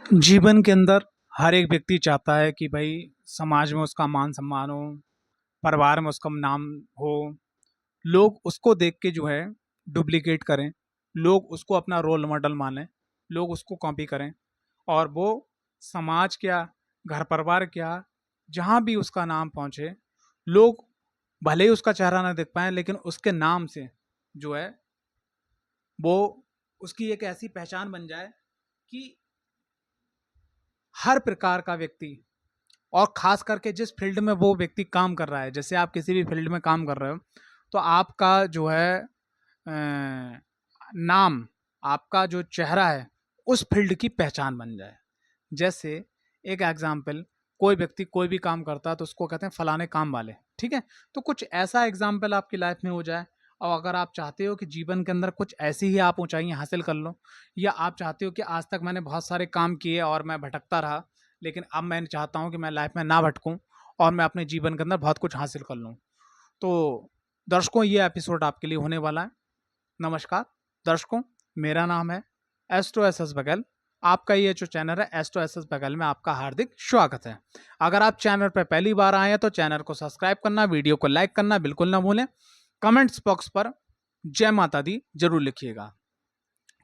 जीवन के अंदर हर एक व्यक्ति चाहता है कि भाई समाज में उसका मान सम्मान हो, परिवार में उसका नाम हो, लोग उसको देख के जो है डुप्लीकेट करें, लोग उसको अपना रोल मॉडल मानें, लोग उसको कॉपी करें और वो समाज क्या, घर परिवार क्या, जहाँ भी उसका नाम पहुँचे, लोग भले ही उसका चेहरा ना देख पाए लेकिन उसके नाम से जो है वो उसकी एक ऐसी पहचान बन जाए कि हर प्रकार का व्यक्ति और खास करके जिस फील्ड में वो व्यक्ति काम कर रहा है, जैसे आप किसी भी फील्ड में काम कर रहे हो तो आपका जो है नाम, आपका जो चेहरा है उस फील्ड की पहचान बन जाए। जैसे एक एग्जाम्पल, कोई व्यक्ति कोई भी काम करता है तो उसको कहते हैं फलाने काम वाले, ठीक है। तो कुछ ऐसा एग्जाम्पल आपकी लाइफ में हो जाए, और अगर आप चाहते हो कि जीवन के अंदर कुछ ऐसी ही आप ऊंचाइयां हासिल कर लो, या आप चाहते हो कि आज तक मैंने बहुत सारे काम किए और मैं भटकता रहा, लेकिन अब मैं चाहता हूं कि मैं लाइफ में ना भटकूं और मैं अपने जीवन के अंदर बहुत कुछ हासिल कर लूं, तो दर्शकों ये एपिसोड आपके लिए होने वाला है। नमस्कार दर्शकों, मेरा नाम है एस्ट्रो एस एस बघेल। आपका ये जो चैनल है एस्ट्रो एस एस बघेल में आपका हार्दिक स्वागत है। अगर आप चैनल पर पहली बार आए हैं तो चैनल को सब्सक्राइब करना, वीडियो को लाइक करना बिल्कुल ना भूलें। कमेंट्स बॉक्स पर जय माता दी जरूर लिखिएगा।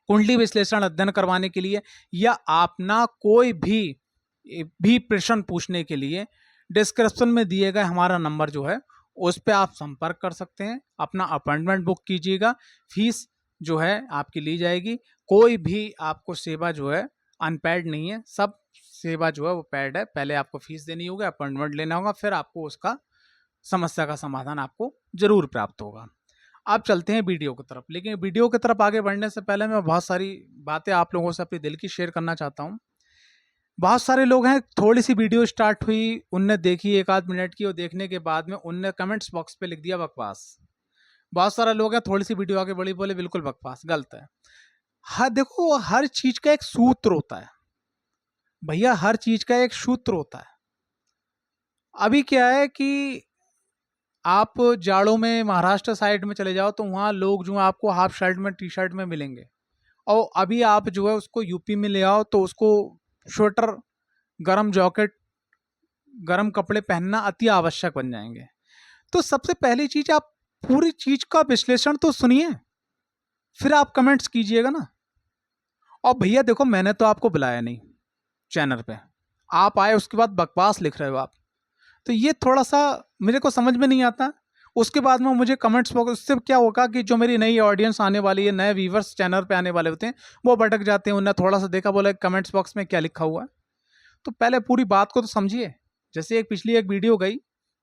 कुंडली विश्लेषण अध्ययन करवाने के लिए या अपना कोई भी प्रश्न पूछने के लिए डिस्क्रिप्शन में दिए गए हमारा नंबर जो है उस पर आप संपर्क कर सकते हैं। अपना अपॉइंटमेंट बुक कीजिएगा, फीस जो है आपकी ली जाएगी। कोई भी आपको सेवा जो है अनपेड नहीं है, सब सेवा जो है वो पेड है। पहले आपको फीस देनी होगी, अपॉइंटमेंट लेना होगा, फिर आपको उसका समस्या का समाधान आपको जरूर प्राप्त होगा। आप चलते हैं वीडियो की तरफ, लेकिन वीडियो की तरफ आगे बढ़ने से पहले मैं बहुत सारी बातें आप लोगों से अपने दिल की शेयर करना चाहता हूँ। बहुत सारे लोग हैं, थोड़ी सी वीडियो स्टार्ट हुई, उनने देखी एक आध मिनट की, और देखने के बाद में उनने कमेंट्स बॉक्स पे लिख दिया बकवास। बहुत सारे लोग हैं, थोड़ी सी वीडियो आगे बढ़ी, बोले बिल्कुल बकवास, गलत है। हाँ देखो, हर चीज का एक सूत्र होता है भैया, हर चीज का एक सूत्र होता है। अभी क्या है कि आप जाड़ों में महाराष्ट्र साइड में चले जाओ तो वहाँ लोग जो है आपको हाफ शर्ट में, टी शर्ट में मिलेंगे, और अभी आप जो है उसको यूपी में ले आओ तो उसको स्वेटर, गर्म जैकेट, गर्म कपड़े पहनना अति आवश्यक बन जाएंगे। तो सबसे पहली चीज, आप पूरी चीज का विश्लेषण तो सुनिए, फिर आप कमेंट्स कीजिएगा ना। और भैया देखो, मैंने तो आपको बुलाया नहीं चैनल पे, आप आए उसके बाद बकवास लिख रहे हो आप, तो ये थोड़ा सा मेरे को समझ में नहीं आता। उसके बाद में मुझे कमेंट्स बॉक्स, उससे क्या होगा कि जो मेरी नई ऑडियंस आने वाली है, नए व्यूवर्स चैनल पे आने वाले होते हैं, वो भटक जाते हैं। उन्हें थोड़ा सा देखा, बोला कमेंट्स बॉक्स में क्या लिखा हुआ है, तो पहले पूरी बात को तो समझिए। जैसे एक पिछली एक वीडियो गई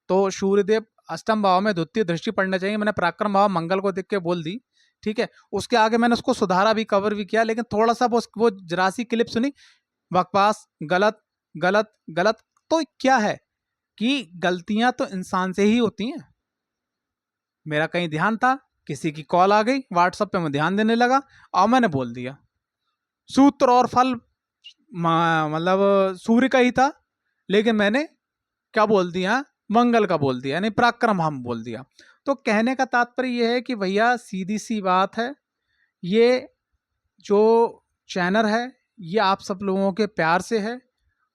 तो सूर्यदेव अष्टम भाव में द्वितीय दृष्टि पड़ना चाहिए, मैंने पराक्रम भाव मंगल को देख के बोल दी, ठीक है। उसके आगे मैंने उसको सुधारा भी, कवर भी किया, लेकिन थोड़ा सा वो जरा सी क्लिप सुनी, बकवास, गलत गलत गलत। तो क्या है कि गलतियां तो इंसान से ही होती हैं। मेरा कहीं ध्यान था, किसी की कॉल आ गई व्हाट्सएप पे, मैं ध्यान देने लगा और मैंने बोल दिया सूत्र और फल मतलब सूर्य का ही था, लेकिन मैंने क्या बोल दिया, मंगल का बोल दिया, यानी पराक्रम हम बोल दिया। तो कहने का तात्पर्य यह है कि भैया सीधी सी बात है, ये जो चैनल है ये आप सब लोगों के प्यार से है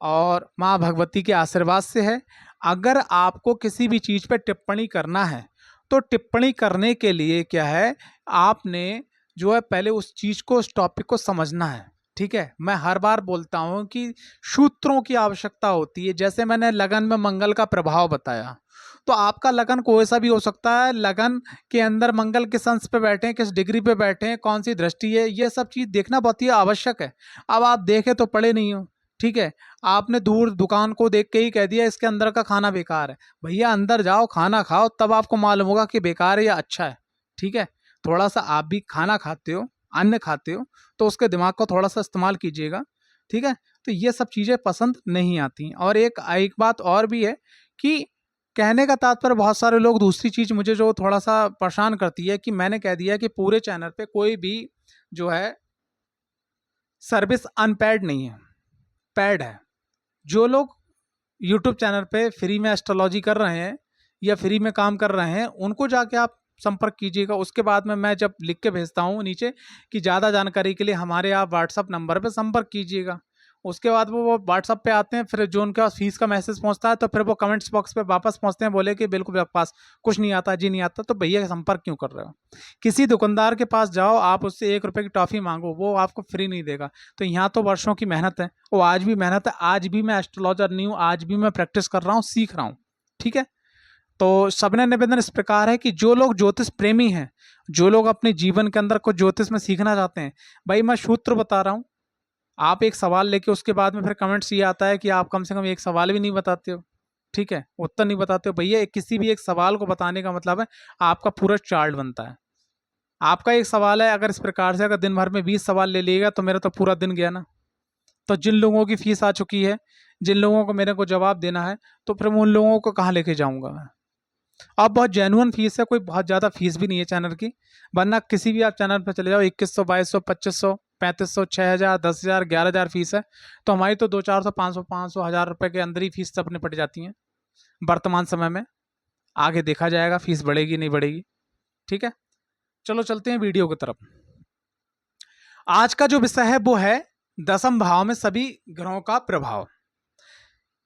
और माँ भगवती के आशीर्वाद से है। अगर आपको किसी भी चीज़ पर टिप्पणी करना है तो टिप्पणी करने के लिए क्या है, आपने जो है पहले उस चीज़ को, उस टॉपिक को समझना है, ठीक है। मैं हर बार बोलता हूँ कि सूत्रों की आवश्यकता होती है। जैसे मैंने लगन में मंगल का प्रभाव बताया, तो आपका लगन कोई सा भी हो सकता है। लगन के अंदर मंगल किस अंश पे बैठे हैं, किस डिग्री पे बैठे हैं, कौन सी दृष्टि है, ये सब चीज़ देखना बहुत ही आवश्यक है। अब आप देखे तो पढ़े नहीं हो, ठीक है, आपने दूर दुकान को देख के ही कह दिया इसके अंदर का खाना बेकार है। भैया अंदर जाओ, खाना खाओ, तब आपको मालूम होगा कि बेकार है या अच्छा है, ठीक है। थोड़ा सा आप भी खाना खाते हो, अन्न खाते हो, तो उसके दिमाग को थोड़ा सा इस्तेमाल कीजिएगा, ठीक है। तो ये सब चीज़ें पसंद नहीं आती। और एक एक बात और भी है कि कहने का तात्पर्य, बहुत सारे लोग, दूसरी चीज़ मुझे जो थोड़ा सा परेशान करती है कि मैंने कह दिया कि पूरे चैनल पे कोई भी जो है सर्विस अनपेड नहीं है, पेड है। जो लोग यूट्यूब चैनल पे फ्री में एस्ट्रोलॉजी कर रहे हैं या फ्री में काम कर रहे हैं, उनको जाके आप संपर्क कीजिएगा। उसके बाद में मैं जब लिख के भेजता हूँ नीचे कि ज़्यादा जानकारी के लिए हमारे आप व्हाट्सअप नंबर पे संपर्क कीजिएगा, उसके बाद वो व्हाट्सअप पे आते हैं, फिर जो उनके पास फीस का मैसेज पहुंचता है तो फिर वो कमेंट्स बॉक्स पे वापस पहुंचते हैं, बोले कि बिल्कुल मेरे पास कुछ नहीं आता जी, नहीं आता। तो भैया संपर्क क्यों कर रहे हो? किसी दुकानदार के पास जाओ, आप उससे 1 रुपए की टॉफी मांगो, वो आपको फ्री नहीं देगा। तो यहाँ तो वर्षों की मेहनत है, वो आज भी मेहनत है, आज भी मैं एस्ट्रोलॉजर नहीं हूँ, आज भी मैं प्रैक्टिस कर रहा हूँ, सीख रहा हूँ। ठीक है, तो सबने निवेदन इस प्रकार है कि जो लोग ज्योतिष प्रेमी हैं, जो लोग अपने जीवन के अंदर कुछ ज्योतिष में सीखना चाहते हैं, भाई मैं सूत्र बता रहा हूँ, आप एक सवाल लेके उसके बाद में फिर कमेंट्स ये आता है कि आप कम से कम एक सवाल भी नहीं बताते हो, ठीक है, उत्तर नहीं बताते हो। भैया किसी भी एक सवाल को बताने का मतलब है आपका पूरा चार्ट बनता है। आपका एक सवाल है, अगर इस प्रकार से अगर दिन भर में 20 सवाल ले लिएगा तो मेरा तो पूरा दिन गया ना। तो जिन लोगों की फीस आ चुकी है, जिन लोगों को मेरे को जवाब देना है, तो फिर मैं उन लोगों को कहाँ लेके जाऊंगा मैं? अब बहुत जेन्युइन फीस है, कोई बहुत ज़्यादा फीस भी नहीं है चैनल की, वरना किसी भी आप चैनल पर चले जाओ 2100 2200 2500 3500 6000 10,000 11,000 फीस है। तो हमारी तो 200 400 500 500 1000 रुपये के अंदर ही फीस सब निपट जाती हैं वर्तमान समय में। आगे देखा जाएगा फीस बढ़ेगी नहीं बढ़ेगी। ठीक है, चलो चलते हैं वीडियो की तरफ। आज का जो विषय है वो है दशम भाव में सभी ग्रहों का प्रभाव।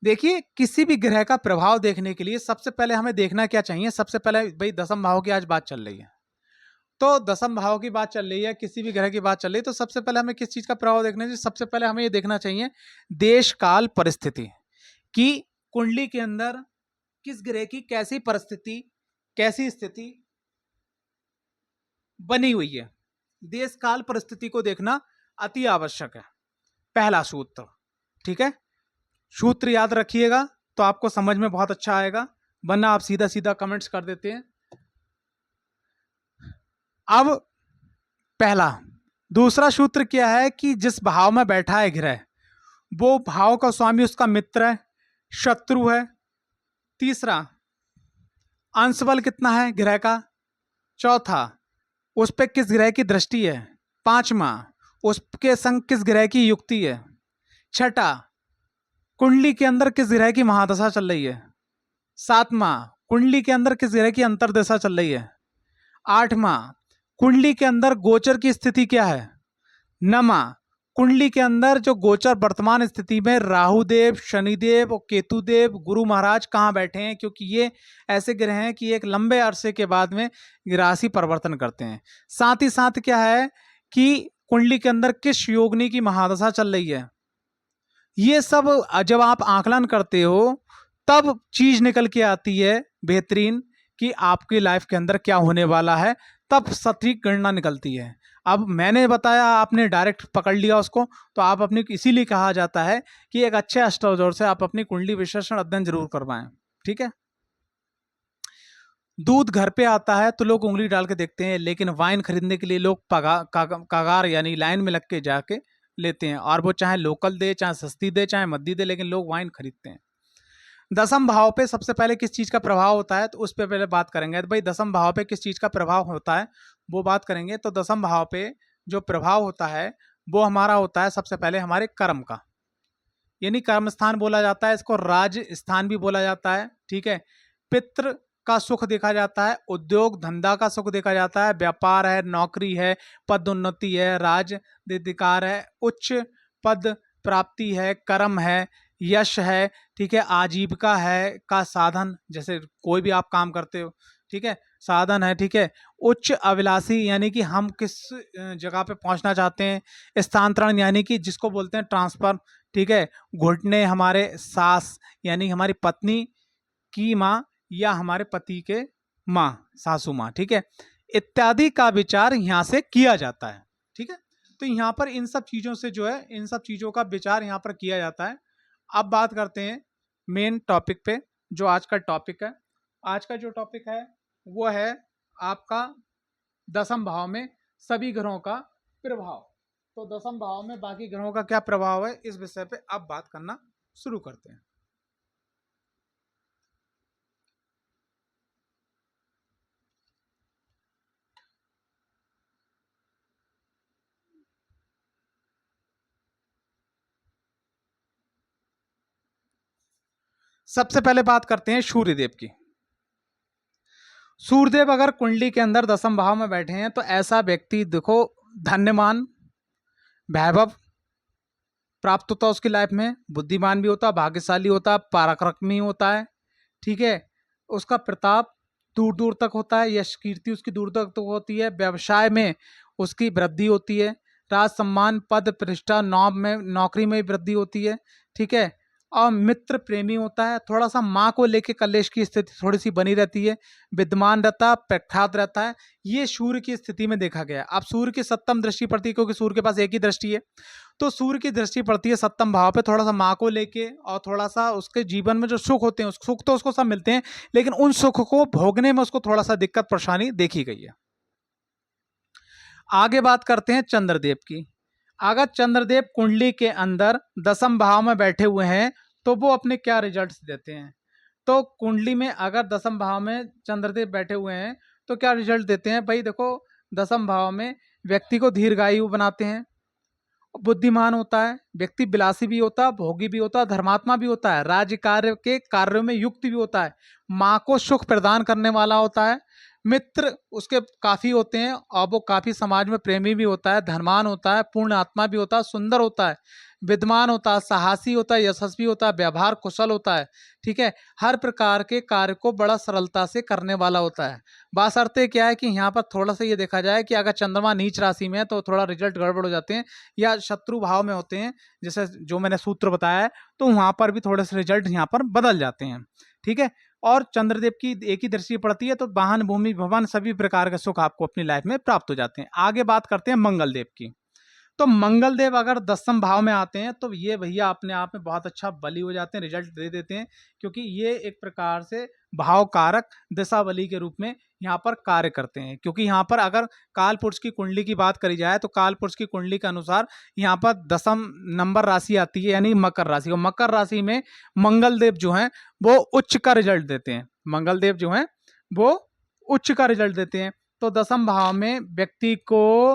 देखिए, किसी भी ग्रह का प्रभाव देखने के लिए सबसे पहले हमें देखना क्या चाहिए? सबसे पहले भाई दशम भाव की आज बात चल रही है, तो दशम भाव की बात चल रही है, किसी भी ग्रह की बात चल रही है, तो सबसे पहले हमें किस चीज का प्रभाव देखना चाहिए? सबसे पहले हमें ये देखना चाहिए देश काल परिस्थिति, कि कुंडली के अंदर किस ग्रह की कैसी परिस्थिति, कैसी स्थिति बनी हुई है। देश काल परिस्थिति को देखना अति आवश्यक है, पहला सूत्र। ठीक है, सूत्र याद रखिएगा तो आपको समझ में बहुत अच्छा आएगा, वरना आप सीधा सीधा कमेंट्स कर देते हैं। अब पहला, दूसरा सूत्र क्या है कि जिस भाव में बैठा है ग्रह, वो भाव का स्वामी उसका मित्र है, शत्रु है। तीसरा, अंश बल कितना है ग्रह का। चौथा, उस पर किस ग्रह की दृष्टि है। पांचवा, उसके संग किस ग्रह की युक्ति है। छठा, कुंडली के अंदर किस ग्रह की महादशा चल रही है। सातवां, कुंडली के अंदर किस ग्रह की अंतर्दशा चल रही है। आठवां, कुंडली के अंदर गोचर की स्थिति क्या है। नौवां, कुंडली के अंदर जो गोचर वर्तमान स्थिति में राहुदेव, शनिदेव और केतुदेव, गुरु महाराज कहाँ बैठे हैं, क्योंकि ये ऐसे ग्रह हैं कि एक लंबे अरसे के बाद में राशि परिवर्तन करते हैं। साथ ही साथ क्या है कि कुंडली के अंदर किस योगिनी की महादशा चल रही है। ये सब जब आप आकलन करते हो तब चीज निकल के आती है बेहतरीन, कि आपकी लाइफ के अंदर क्या होने वाला है, तब सटीक गणना निकलती है। अब मैंने बताया, आपने डायरेक्ट पकड़ लिया उसको, तो आप अपनी, इसीलिए कहा जाता है कि एक अच्छे एस्ट्रोलॉजर से आप अपनी कुंडली विश्लेषण अध्ययन जरूर करवाएं। ठीक है, दूध घर पे आता है तो लोग उंगली डाल के देखते हैं, लेकिन वाइन खरीदने के लिए लोग कगार यानी लाइन में लग के जाके लेते हैं, और वो चाहे लोकल दे, चाहे सस्ती दे, चाहे मद्दी दे, लेकिन लोग वाइन खरीदते हैं। दसम भाव पे सबसे पहले किस चीज का प्रभाव होता है, तो उस पर पहले बात करेंगे। तो भाई दसम भाव पे किस चीज का प्रभाव होता है वो बात करेंगे। तो दसम भाव पे जो प्रभाव होता है वो हमारा होता है सबसे पहले हमारे कर्म का, यानी कर्म स्थान बोला जाता है इसको, राज स्थान भी बोला जाता है। ठीक है, पितृ का सुख देखा जाता है, उद्योग धंधा का सुख देखा जाता है, व्यापार है, नौकरी है, पदोन्नति है, राजधिकार है, उच्च पद प्राप्ति है, कर्म है, यश है। ठीक है, आजीविका है का साधन, जैसे कोई भी आप काम करते हो, ठीक है, साधन है। ठीक है, उच्च अभिलाषी यानी कि हम किस जगह पे पहुंचना चाहते हैं। स्थानांतरण यानी कि जिसको बोलते हैं ट्रांसफर। ठीक है, घुटने हमारे सास यानी हमारी पत्नी की माँ या हमारे पति के माँ, सासू माँ। ठीक है, इत्यादि का विचार यहाँ से किया जाता है। ठीक है, तो यहाँ पर इन सब चीज़ों से जो है, इन सब चीज़ों का विचार यहाँ पर किया जाता है। अब बात करते हैं मेन टॉपिक पे, जो आज का टॉपिक है। आज का जो टॉपिक है वो है आपका दसम भाव में सभी ग्रहों का प्रभाव। तो दसम भाव में बाकी ग्रहों का क्या प्रभाव है, इस विषय पे अब बात करना शुरू करते हैं। सबसे पहले बात करते हैं सूर्यदेव की। सूर्यदेव अगर कुंडली के अंदर दसम भाव में बैठे हैं तो ऐसा व्यक्ति देखो धन्यवान, वैभव, प्राप्त होता है उसकी लाइफ में, बुद्धिमान भी होता है, भाग्यशाली होता है, पराक्रमी होता है, ठीक है, उसका प्रताप दूर दूर तक होता है, यश कीर्ति उसकी दूर तक होती है, व्यवसाय में उसकी वृद्धि होती है, राज सम्मान पद प्रतिष्ठा नौकरी में वृद्धि होती है, ठीक है, और मित्र प्रेमी होता है, थोड़ा सा माँ को लेके कलेश की स्थिति थोड़ी सी बनी रहती है, विद्यमान रहता है, प्रख्यात रहता है। ये सूर्य की स्थिति में देखा गया है। अब सूर्य की सप्तम दृष्टि पड़ती है, क्योंकि सूर्य के पास एक ही दृष्टि है, तो सूर्य की दृष्टि पड़ती है सप्तम भाव पे, थोड़ा सा माँ को लेके, और थोड़ा सा उसके जीवन में जो सुख होते हैं, सुख तो उसको सब मिलते हैं, लेकिन उन सुख को भोगने में उसको थोड़ा सा दिक्कत परेशानी देखी गई है। आगे बात करते हैं चंद्रदेव की। अगर चंद्रदेव कुंडली के अंदर दसम भाव में बैठे हुए हैं तो वो अपने क्या रिजल्ट्स देते हैं? तो कुंडली में अगर दसम भाव में चंद्रदेव बैठे हुए हैं तो क्या रिजल्ट देते हैं? भाई देखो, दसम भाव में व्यक्ति को दीर्घायु बनाते हैं, बुद्धिमान होता है, व्यक्ति विलासी भी होता है, भोगी भी होता है, धर्मात्मा भी होता है, राज्य कार्य के कार्यों में युक्त भी होता है, माँ को सुख प्रदान करने वाला होता है, मित्र उसके काफी होते हैं और वो काफी समाज में प्रेमी भी होता है, धनवान होता है, पूर्ण आत्मा भी होता है, सुंदर होता है, विद्वान होता है, साहसी होता है, यशस्वी होता है, व्यवहार कुशल होता है, ठीक है, हर प्रकार के कार्य को बड़ा सरलता से करने वाला होता है। बाशर्ते क्या है कि यहाँ पर थोड़ा सा ये देखा जाए कि अगर चंद्रमा नीच राशि में है तो थोड़ा रिजल्ट गड़बड़ हो जाते हैं, या शत्रु भाव में होते हैं, जैसे जो मैंने सूत्र बताया है, तो वहाँ पर भी थोड़े से रिजल्ट यहाँ पर बदल जाते हैं, ठीक है। और चंद्रदेव की एक ही दृष्टि पड़ती है तो वाहन भूमि भवन सभी प्रकार के सुख आपको अपनी लाइफ में प्राप्त हो जाते हैं। आगे बात करते हैं मंगल देव की। तो मंगल देव अगर दसम भाव में आते हैं तो ये भैया अपने आप में बहुत अच्छा बली हो जाते हैं, रिजल्ट दे देते हैं, क्योंकि ये एक प्रकार से भाव कारक दिशा बली के रूप में यहाँ पर कार्य करते हैं। क्योंकि यहाँ पर अगर काल पुरुष की कुंडली की बात करी जाए तो काल पुरुष की कुंडली के अनुसार यहाँ पर दसम नंबर राशि आती है, यानी मकर राशि, और मकर राशि में मंगल देव जो है वो उच्च का रिजल्ट देते हैं। मंगल देव जो है वो उच्च का रिजल्ट देते हैं। तो दसम भाव में व्यक्ति को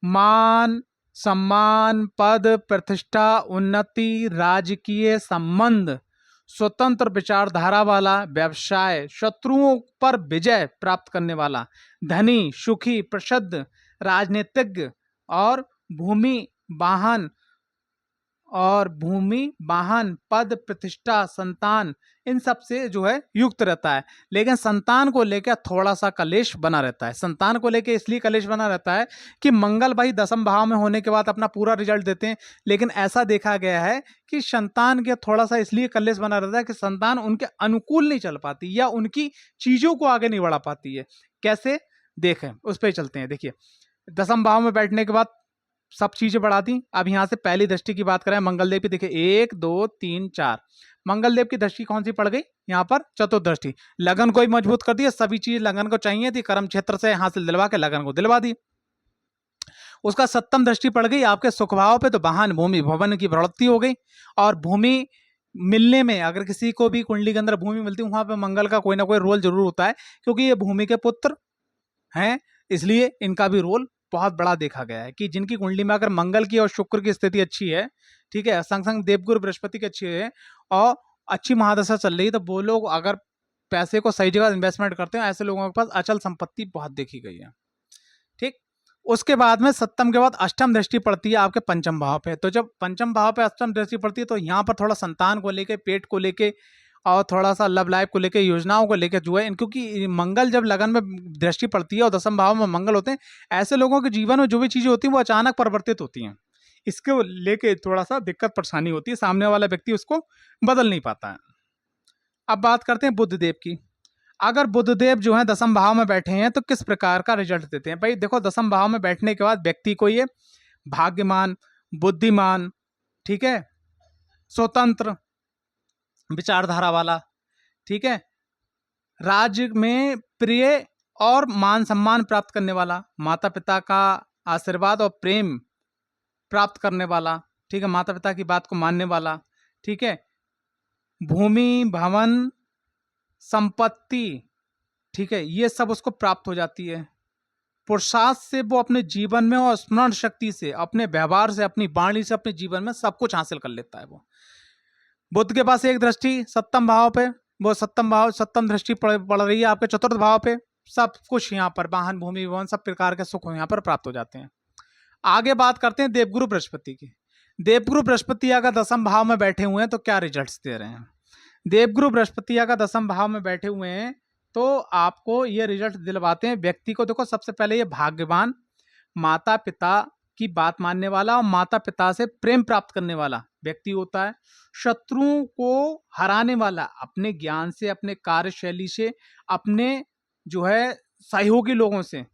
मान सम्मान पद प्रतिष्ठा उन्नति राजकीय संबंध स्वतंत्र विचारधारा वाला व्यवसाय शत्रुओं पर विजय प्राप्त करने वाला धनी सुखी प्रसिद्ध राजनीतिज्ञ और भूमि वाहन पद प्रतिष्ठा संतान इन सब से जो है युक्त रहता है। लेकिन संतान को लेकर थोड़ा सा कलेश बना रहता है। संतान को लेकर इसलिए कलेश बना रहता है कि मंगल भाई दसम भाव में होने के बाद अपना पूरा रिजल्ट देते हैं, लेकिन ऐसा देखा गया है कि संतान के थोड़ा सा इसलिए कलेश बना रहता है कि संतान उनके अनुकूल नहीं चल पाती या उनकी चीजों को आगे नहीं बढ़ा पाती है। कैसे देखें, उस पर चलते हैं। देखिए, दसम भाव में बैठने के बाद सब चीजें बढ़ा दी। अब यहां से पहली दृष्टि की बात करें मंगलदेव की, देखिए 1 2 3 4 मंगलदेव की दृष्टि कौन सी पड़ गई? यहाँ पर चतुर्दृष्टि। लगन को ही मजबूत कर दिया, सभी चीज लगन को चाहिए थी, कर्म क्षेत्र से हासिल दिलवा के लगन को दिलवा दी। उसका सप्तम दृष्टि पड़ गई आपके सुख भाव पे, तो वाहन भूमि भवन की प्रवृत्ति हो गई। और भूमि मिलने में अगर किसी को भी कुंडली के अंदर भूमि मिलती है, वहां पे मंगल का कोई ना कोई रोल जरूर होता है, क्योंकि ये भूमि के पुत्र हैं, इसलिए इनका भी रोल बहुत बड़ा देखा गया है। कि जिनकी कुंडली में अगर मंगल की और शुक्र की स्थिति अच्छी है, ठीक है, संग संग देवगुरु बृहस्पति की अच्छी है और अच्छी महादशा चल रही है, तो वो लोग अगर पैसे को सही जगह इन्वेस्टमेंट करते हैं, ऐसे लोगों के पास अचल संपत्ति बहुत देखी गई है। ठीक, उसके बाद में सप्तम के बाद अष्टम दृष्टि पड़ती है आपके पंचम भाव पे। तो जब पंचम भाव पे अष्टम दृष्टि पड़ती है तो यहाँ पर थोड़ा संतान को लेके, पेट को लेके और थोड़ा सा लव लाइफ को लेके, योजनाओं को लेके जो है, क्योंकि मंगल जब लगन में दृष्टि पड़ती है और दसम भाव में मंगल होते हैं, ऐसे लोगों के जीवन में जो भी चीजें होती हैं वो अचानक परिवर्तित होती हैं। इसको लेके थोड़ा सा दिक्कत परेशानी होती है, सामने वाला व्यक्ति उसको बदल नहीं पाता है। अब बात करते हैं बुध देव की। अगर बुधदेव जो है दसम भाव में बैठे हैं तो किस प्रकार का रिजल्ट देते हैं? भाई देखो, दसम भाव में बैठने के बाद व्यक्ति को ये भाग्यमान, बुद्धिमान, ठीक है, स्वतंत्र विचारधारा वाला, ठीक है, राज्य में प्रिय और मान सम्मान प्राप्त करने वाला, माता पिता का आशीर्वाद और प्रेम प्राप्त करने वाला, ठीक है, माता पिता की बात को मानने वाला, ठीक है, भूमि भवन संपत्ति, ठीक है, ये सब उसको प्राप्त हो जाती है। पुरुषार्थ से वो अपने जीवन में और स्मरण शक्ति से, अपने व्यवहार से, अपनी वाणी से अपने जीवन में सब कुछ हासिल कर लेता है। वो बुध के पास एक दृष्टि सप्तम भाव पे, वो सप्तम दृष्टि पड़ रही है आपके चतुर्थ भाव पे, सब कुछ यहाँ पर वाहन भूमि भवन सब प्रकार के सुख यहाँ पर प्राप्त हो जाते हैं। आगे बात करते हैं देवगुरु बृहस्पति की। देवगुरु बृहस्पति अगर दसम भाव में बैठे हुए हैं तो क्या रिजल्ट्स दे रहे हैं? देवगुरु बृहस्पति अगर दसम भाव में बैठे हुए हैं तो आपको ये रिजल्ट दिलवाते हैं। व्यक्ति को देखो, सबसे पहले ये भाग्यवान, माता पिता की बात मानने वाला और माता पिता से प्रेम प्राप्त करने वाला व्यक्ति होता है। शत्रुओं को हराने वाला, अपने ज्ञान से, अपने कार्यशैली से, अपने जो है सहयोगी लोगों से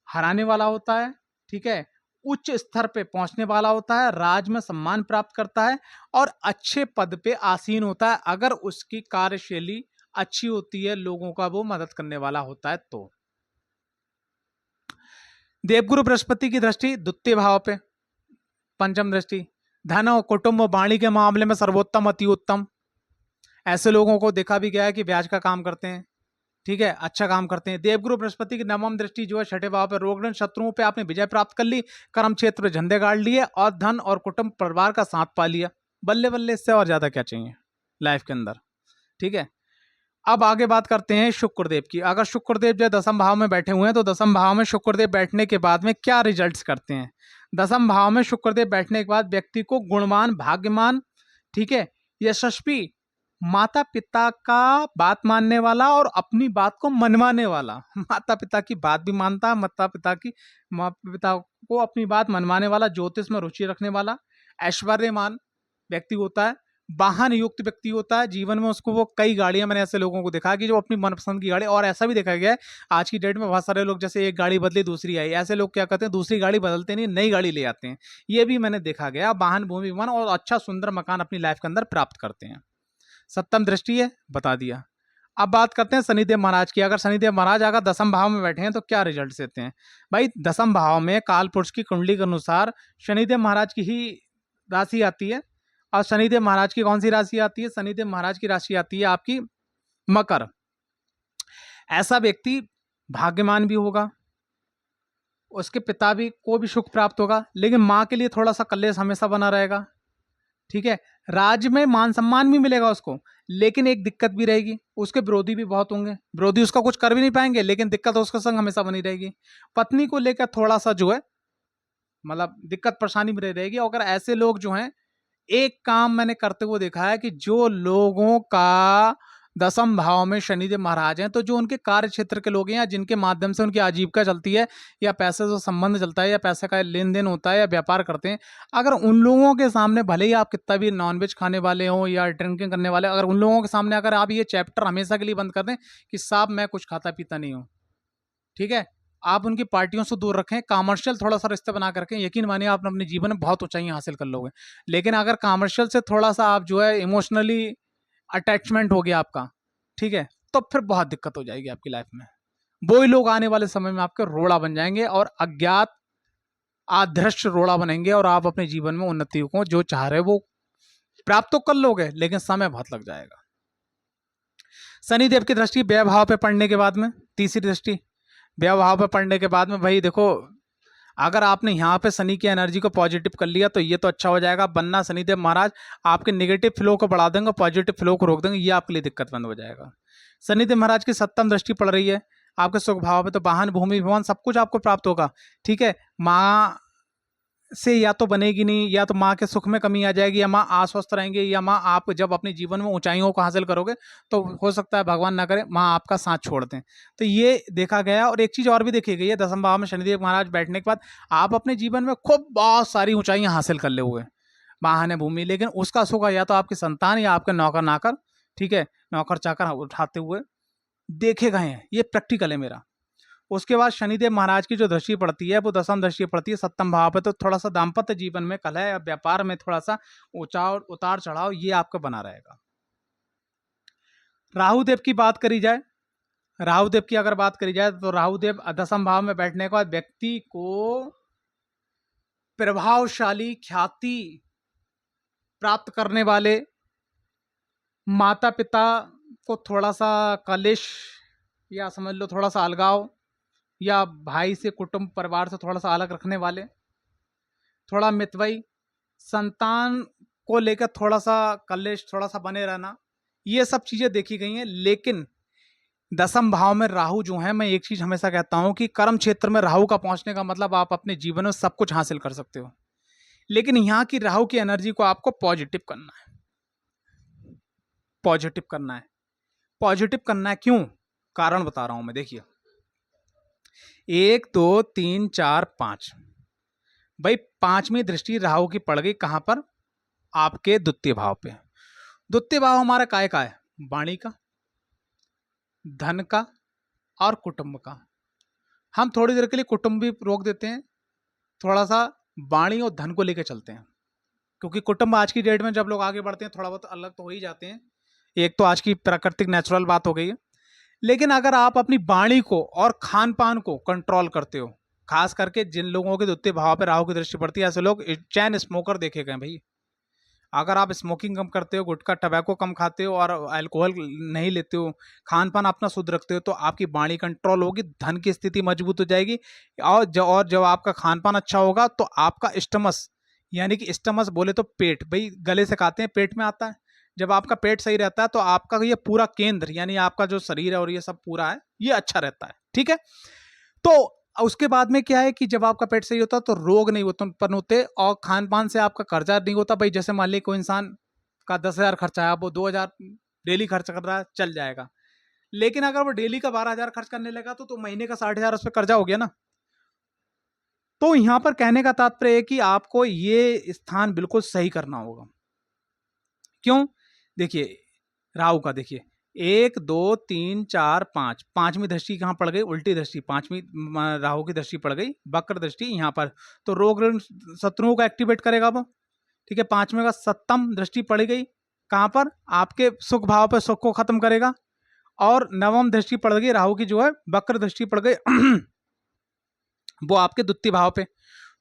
हराने वाला होता है। ठीक है, उच्च स्तर पे पहुंचने वाला होता है, राज में सम्मान प्राप्त करता है और अच्छे पद पे आसीन होता है अगर उसकी कार्यशैली अच्छी होती है, लोगों का वो मदद करने वाला होता है। तो देवगुरु बृहस्पति की दृष्टि द्वितीय भाव पे, पंचम दृष्टि, धन और कुटुंब और वाणी के मामले में सर्वोत्तम, अति उत्तम। ऐसे लोगों को देखा भी गया है कि ब्याज का काम करते हैं। ठीक है, अच्छा काम करते हैं। देवगुरु बृहस्पति की नवम दृष्टि जो है छठे भाव पे, रोगन शत्रुओं पे आपने विजय प्राप्त कर ली, कर्म क्षेत्र में झंडे गाड़ लिए और धन और कुटुंब परिवार का साथ पा लिया। बल्ले बल्ले, इससे और ज्यादा क्या चाहिए लाइफ के अंदर। ठीक है, अब आगे बात करते हैं शुक्रदेव की। अगर शुक्रदेव जो दसम भाव में बैठे हुए हैं तो दसम भाव में शुक्रदेव बैठने के बाद में क्या रिजल्ट्स करते हैं? दसम भाव में शुक्रदेव बैठने के बाद व्यक्ति को गुणवान, भाग्यमान, ठीक है, यशस्वी, माता पिता का बात मानने वाला और अपनी बात को मनवाने वाला, माता पिता की बात भी मानता है, माता पिता को अपनी बात मनवाने वाला, ज्योतिष में रुचि रखने वाला, ऐश्वर्यमान व्यक्ति होता है, वाहन युक्त व्यक्ति होता है। जीवन में उसको वो कई गाड़ियां, मैंने ऐसे लोगों को देखा कि जो अपनी मनपसंद की गाड़ी, और ऐसा भी देखा गया है आज की डेट में बहुत सारे लोग, जैसे एक गाड़ी बदली दूसरी आई, ऐसे लोग क्या करते हैं, दूसरी गाड़ी बदलते नहीं, नई गाड़ी ले आते हैं। ये भी मैंने देखा गया। वाहन, भूमि, वन और अच्छा सुंदर मकान अपनी लाइफ के अंदर प्राप्त करते हैं। सप्तम दृष्टि है, बता दिया। अब बात करते हैं शनिदेव महाराज की। अगर शनिदेव महाराज अगर दसम भाव में बैठे हैं तो क्या रिजल्ट देते हैं? भाई, दसम भाव में काल पुरुष की कुंडली के अनुसार शनिदेव महाराज की ही राशि आती है। और शनिदेव महाराज की कौन सी राशि आती है? शनिदेव महाराज की राशि आती है आपकी मकर। ऐसा व्यक्ति भाग्यमान भी होगा, उसके पिता भी को भी सुख प्राप्त होगा, लेकिन माँ के लिए थोड़ा सा कलेश हमेशा बना रहेगा। ठीक है, राज्य में मान सम्मान भी मिलेगा उसको, लेकिन एक दिक्कत भी रहेगी, उसके विरोधी भी बहुत होंगे, विरोधी उसका कुछ कर भी नहीं पाएंगे, लेकिन दिक्कत उसका संग हमेशा बनी रहेगी। पत्नी को लेकर थोड़ा सा जो है मतलब दिक्कत परेशानी भी रहेगी। अगर ऐसे लोग जो हैं, एक काम मैंने करते हुए देखा है कि जो लोगों का दसम भाव में शनिदेव महाराज हैं, तो जो उनके कार्य क्षेत्र के लोग हैं या जिनके माध्यम से उनकी आजीविका चलती है या पैसे से संबंध चलता है या पैसे का लेन देन होता है या व्यापार करते हैं, अगर उन लोगों के सामने भले ही आप कितना भी नॉनवेज खाने वाले हो या ड्रिंकिंग करने वाले, अगर उन लोगों के सामने अगर आप ये चैप्टर हमेशा के लिए बंद कर दें कि साहब मैं कुछ खाता पीता नहीं हूँ, ठीक है, आप उनकी पार्टियों से दूर रखें, कॉमर्शियल थोड़ा सा रिश्ते बना करके, यकीन मानिए आप अपने जीवन में बहुत ऊंचाइयां हासिल कर लोगे। लेकिन अगर कॉमर्शियल से थोड़ा सा आप जो है इमोशनली अटैचमेंट हो गया आपका, ठीक है, तो फिर बहुत दिक्कत हो जाएगी आपकी लाइफ में। वो ही लोग आने वाले समय में आपके रोड़ा बन जाएंगे और अज्ञात आदृश्य रोड़ा बनेंगे और आप अपने जीवन में उन्नति को जो चाह रहे वो प्राप्त तो कर लोगे, लेकिन समय बहुत लग जाएगा। शनिदेव की दृष्टि व्यय भाव पे पड़ने के बाद में, तीसरी दृष्टि व्यय भाव पे पड़ने के बाद में, भाई देखो, अगर आपने यहाँ पे शनि की एनर्जी को पॉजिटिव कर लिया तो ये तो अच्छा हो जाएगा, वरना शनिदेव महाराज आपके नेगेटिव फ्लो को बढ़ा देंगे, पॉजिटिव फ्लो को रोक देंगे, ये आपके लिए दिक्कत बंद हो जाएगा। शनिदेव महाराज की सप्तम दृष्टि पड़ रही है आपके सुख भाव पे, तो वाहन, भूमि, भवन सब कुछ आपको प्राप्त होगा। ठीक है, माँ से या तो बनेगी नहीं, या तो माँ के सुख में कमी आ जाएगी, या माँ अस्वस्थ रहेंगे, या माँ आप जब अपने जीवन में ऊंचाइयों को हासिल करोगे तो हो सकता है भगवान ना करे माँ आपका साथ छोड़ दें। तो ये देखा गया। और एक चीज़ और भी देखी गई है, दसम भाव में शनिदेव महाराज बैठने के बाद आप अपने जीवन में खूब बहुत सारी ऊंचाइयाँ हासिल कर ले हुए, वाहन है, भूमि, लेकिन उसका सुख या तो आपकी संतान या आपके नौकर नाकर, ठीक है, नौकर चाकर उठाते हुए देखे गए हैं। ये प्रैक्टिकल है मेरा। उसके बाद शनिदेव महाराज की जो दृष्टि पड़ती है वो दसम दृष्टि पड़ती है सप्तम भाव पे, तो थोड़ा सा दाम्पत्य जीवन में कलह या व्यापार में थोड़ा सा उतार चढ़ाव ये आपका बना रहेगा। राहुदेव की बात करी जाए, राहुदेव की अगर बात करी जाए तो राहुदेव दसम भाव में बैठने के बाद व्यक्ति को प्रभावशाली, ख्याति प्राप्त करने वाले, माता पिता को थोड़ा सा कलेश या समझ लो थोड़ा सा अलगाव, या भाई से, कुटुंब परिवार से थोड़ा सा अलग रखने वाले, थोड़ा मितव्ययी, संतान को लेकर थोड़ा सा कलेश, थोड़ा सा बने रहना, ये सब चीज़ें देखी गई हैं। लेकिन दसम भाव में राहु जो है, मैं एक चीज़ हमेशा कहता हूं कि कर्म क्षेत्र में राहु का पहुंचने का मतलब आप अपने जीवन में सब कुछ हासिल कर सकते हो, लेकिन यहाँ की राहु की एनर्जी को आपको पॉजिटिव करना है, पॉजिटिव करना है, पॉजिटिव करना है। क्यों? कारण बता रहा हूं मैं। देखिए 1 2 3 4 5, भाई पांचवी दृष्टि राहु की पड़ गई कहां पर? आपके द्वितीय भाव पे। द्वितीय भाव हमारा काय का है? वाणी का, धन का और कुटुंब का। हम थोड़ी देर के लिए कुटुंब भी रोक देते हैं, थोड़ा सा वाणी और धन को लेकर चलते हैं, क्योंकि कुटुंब आज की डेट में जब लोग आगे बढ़ते हैं थोड़ा बहुत अलग तो हो ही जाते हैं। एक तो आज की प्राकृतिक नेचुरल बात हो गई है, लेकिन अगर आप अपनी वाणी को और खान पान को कंट्रोल करते हो, खास करके जिन लोगों के द्वितीय भाव पे राहु की दृष्टि पड़ती है, ऐसे लोग चैन स्मोकर देखे गए भाई। अगर आप स्मोकिंग कम करते हो, गुटखा टबैको कम खाते हो और अल्कोहल नहीं लेते हो, खान पान अपना शुद्ध रखते हो, तो आपकी वाणी कंट्रोल होगी, धन की स्थिति मजबूत हो जाएगी। और जब आपका खान पान अच्छा होगा तो आपका स्टमस, यानी कि स्टमस बोले तो पेट, भाई गले से खाते हैं पेट में आता है। जब आपका पेट सही रहता है तो आपका ये पूरा केंद्र, यानी आपका जो शरीर है और ये सब पूरा है, ये अच्छा रहता है। ठीक है, तो उसके बाद में क्या है कि जब आपका पेट सही होता है तो रोग नहीं उत्पन्न होते और खान पान से आपका कर्जा नहीं होता। भाई जैसे मान लीजिए कोई इंसान का 10,000 खर्चा है, वो 2,000 डेली खर्च कर रहा है, चल जाएगा। लेकिन अगर वो डेली का 12,000 खर्च करने लगा तो महीने का 60,000 उस पर कर्जा हो गया ना। तो यहां पर कहने का तात्पर्य है कि आपको ये स्थान बिल्कुल सही करना होगा। क्यों? देखिए राहु का, देखिए 1 2 3 4 5, पांचवी दृष्टि कहां पड़ गई? उल्टी दृष्टि, पांचवी राहु की दृष्टि पड़ गई, वक्र दृष्टि यहां पर, तो रोग ऋण शत्रुओं को एक्टिवेट करेगा वो। ठीक है, पांचवें का सप्तम दृष्टि पड़ गई कहां पर? आपके सुख भाव पर, सुख को खत्म करेगा। और नवम दृष्टि पड़ गई राहु की, जो है वक्र दृष्टि पड़ गई वो आपके द्वितीय भाव पे।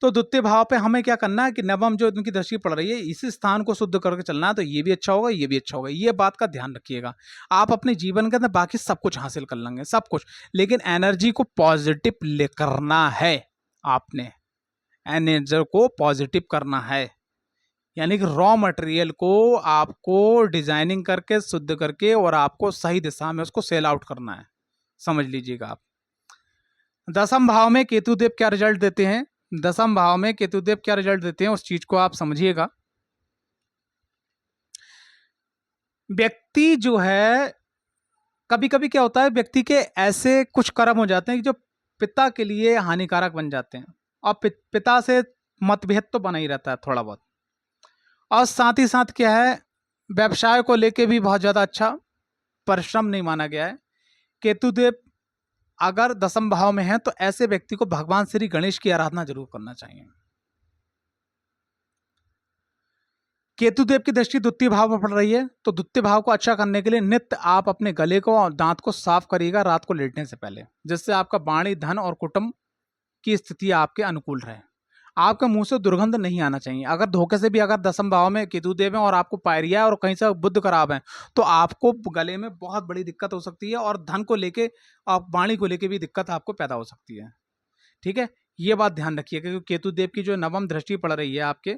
तो द्वितीय भाव पे हमें क्या करना है कि नवम जो उनकी दृष्टि पड़ रही है, इस स्थान को शुद्ध करके चलना है, तो ये भी अच्छा होगा, ये भी अच्छा होगा। ये बात का ध्यान रखिएगा। आप अपने जीवन के अंदर बाकी सब कुछ हासिल कर लेंगे, सब कुछ, लेकिन एनर्जी को पॉजिटिव ले करना है। आपने एनर्जी को पॉजिटिव करना है, यानी कि रॉ मटेरियल को आपको डिजाइनिंग करके, शुद्ध करके, और आपको सही दिशा में उसको सेल आउट करना है। समझ लीजिएगा आप। दसम भाव में केतुदेव क्या रिजल्ट देते हैं? दसम भाव में केतुदेव क्या रिजल्ट देते हैं, उस चीज को आप समझिएगा। व्यक्ति जो है, कभी कभी क्या होता है, व्यक्ति के ऐसे कुछ कर्म हो जाते हैं कि जो पिता के लिए हानिकारक बन जाते हैं, और पिता से मतभेद तो बना ही रहता है थोड़ा बहुत। और साथ ही साथ क्या है, व्यवसाय को लेके भी बहुत ज्यादा अच्छा परिश्रम नहीं माना गया है। केतुदेव अगर दसम भाव में है तो ऐसे व्यक्ति को भगवान श्री गणेश की आराधना जरूर करना चाहिए। केतुदेव की दृष्टि द्वितीय भाव पर पड़ रही है, तो द्वितीय भाव को अच्छा करने के लिए नित्य आप अपने गले को और दांत को साफ करिएगा रात को लेटने से पहले, जिससे आपका वाणी, धन और कुटुंब की स्थिति आपके अनुकूल रहे। आपके मुंह से दुर्गंध नहीं आना चाहिए। अगर धोखे से भी अगर दसम भाव में केतुदेव है और आपको पायरिया है और कहीं से बुध खराब है, तो आपको गले में बहुत बड़ी दिक्कत हो सकती है, और धन को लेके और वाणी को लेके भी दिक्कत आपको पैदा हो सकती है। ठीक है, ये बात ध्यान रखिए, क्योंकि केतुदेव की जो नवम दृष्टि पड़ रही है आपके,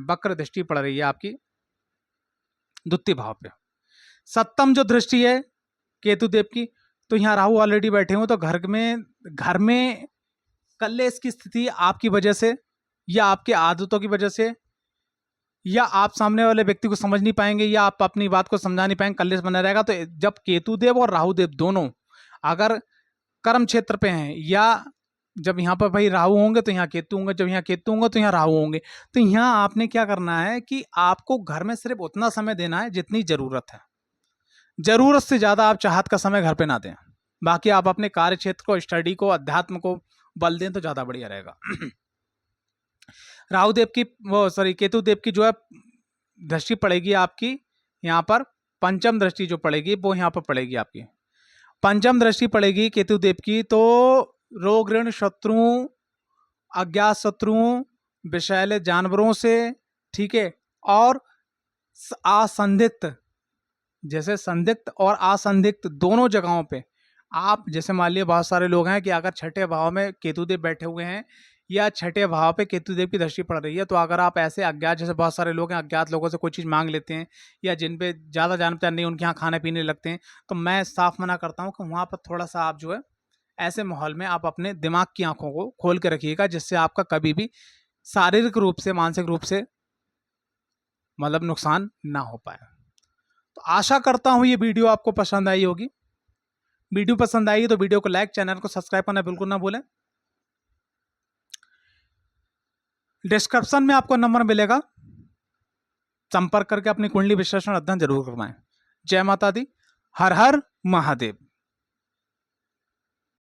वक्र दृष्टि पड़ रही है आपकी द्वितीय भाव पे। सप्तम जो दृष्टि है केतुदेव की, तो यहाँ राहु ऑलरेडी बैठे हुए, तो घर में कलेश की स्थिति आपकी वजह से, या आपके आदतों की वजह से, या आप सामने वाले व्यक्ति को समझ नहीं पाएंगे, या आप अपनी बात को समझा नहीं पाएंगे, कलेश बना रहेगा। तो जब केतुदेव और राहुदेव दोनों अगर कर्म क्षेत्र पे हैं, या जब यहाँ पर भाई राहु होंगे तो यहाँ केतु होंगे, जब यहाँ केतु होंगे तो यहाँ राहु होंगे, तो यहाँ आपने क्या करना है कि आपको घर में सिर्फ उतना समय देना है जितनी जरूरत है। जरूरत से ज्यादा आप चाहत का समय घर पे ना दें। बाकी आप अपने कार्य क्षेत्र को, स्टडी को, अध्यात्म को बल दें तो ज्यादा बढ़िया रहेगा। राहुदेव की, वो सॉरी केतुदेव की जो है दृष्टि पड़ेगी आपकी यहाँ पर, पंचम दृष्टि जो पड़ेगी वो यहाँ पर पड़ेगी आपकी, पंचम दृष्टि पड़ेगी केतुदेव की। तो रोग ऋण शत्रुओं, अज्ञात शत्रुओं, विषैले जानवरों से, ठीक है, और असंदिग्ध, जैसे संदिग्ध और असंदिग्ध दोनों जगहों पे आप, जैसे मान लिया बहुत सारे लोग हैं कि अगर छठे भाव में केतुदेव बैठे हुए हैं या छठे भाव पे केतुदेव की दृष्टि पड़ रही है, तो अगर आप ऐसे अज्ञात, जैसे बहुत सारे लोग हैं अज्ञात लोगों से कोई चीज़ मांग लेते हैं, या जिन पे ज़्यादा जान पहचान नहीं, उनके यहाँ खाने पीने लगते हैं, तो मैं साफ मना करता हूँ कि वहाँ पर थोड़ा सा आप जो है ऐसे माहौल में आप अपने दिमाग की आंखों को खोल के रखिएगा, जिससे आपका कभी भी शारीरिक रूप से, मानसिक रूप से मतलब नुकसान ना हो पाए। तो आशा करता हूं ये वीडियो आपको पसंद आई होगी। वीडियो पसंद आई तो वीडियो को लाइक, चैनल को सब्सक्राइब करना बिल्कुल ना भूलें। डिस्क्रिप्शन में आपको नंबर मिलेगा, संपर्क करके अपनी कुंडली विश्लेषण अध्ययन जरूर करवाएं। जय माता दी, हर हर महादेव।